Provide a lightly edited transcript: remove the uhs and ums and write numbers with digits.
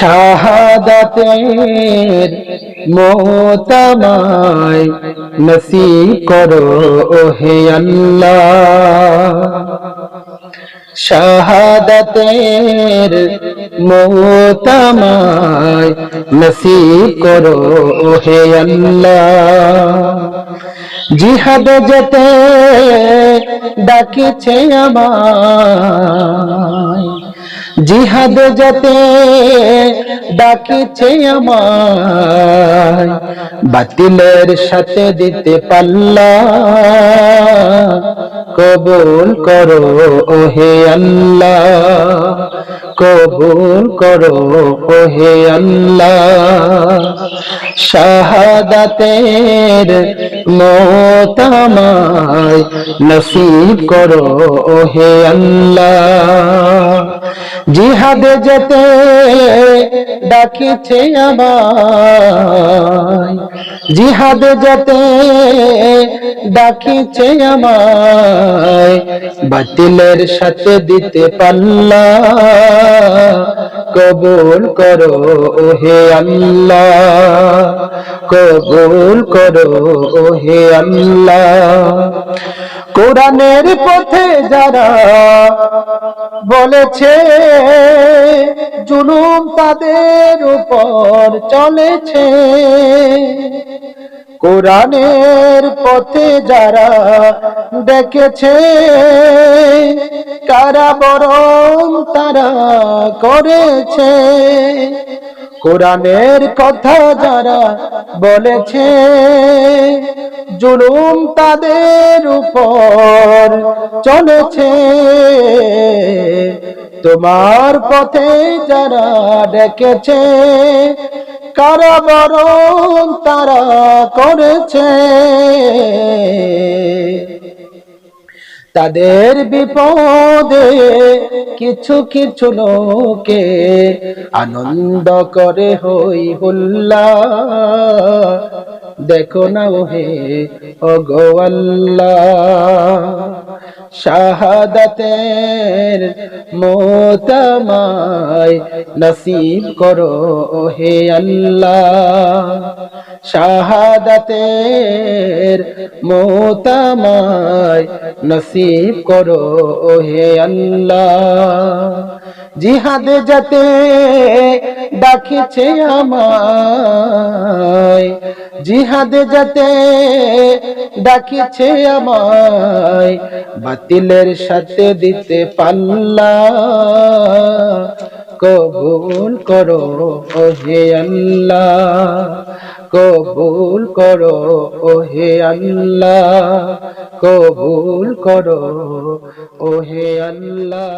শাহাদাতের মওতামায় নসিব করো ওহে আল্লাহ। শাহাদাতের মওতামায় নসিব করো ওহে আল্লাহ। জিহাদ যেতে ডাকিছে আমায়, জিহাদ যেতে ডাকিছে আমায়, বাতিলের সাথে দিতে পাল্লা কবুল করো ওহে আল্লাহ, কবুল করো ওহে আল্লাহ। শাহাদাতের মওতামায় নসিব করো ওহে আল্লাহ। জিহাদে যেতে ডাকিছে আমায়, জিহাদে যেতে ডাকিছে আমায়, বাতিলের সাথে দিতে পাল্লা কবুল করো ওহে আল্লাহ, কবুল করো ওহে আল্লাহ। কোরআনের পথে যারা বলেছে জুলুম তাদের উপর চলেছে, কোরআনের পথে যারা ডেকেছে কারাবরণ তারা করেছে, কোরআনের কথা যারা বলেছে জুলুম তাদের উপর চলেছে, তোমার পথে যারা ডেকেছে কারাবরণ তারা করেছে, তাদের বিপদে কিছু কিছু লোকে আনন্দ করে হই হুল্লা, দেখো না ওহে ওগো আল্লাহ। শাহাদাতের মওতামায় নসিব করো ওহে আল্লাহ, শাহাদাতের মওতামায় নসিব করো ওহে আল্লাহ। জিহাদে যেতে ডাকিছে আমায়, জিহাদে যেতে ডাকিছে আমায়, বাতিলের সাথে দিতে পাল্লা কবুল করো ওহে আল্লাহ, কবুল করো ওহে আল্লাহ, কবুল করো ওহে আল্লাহ।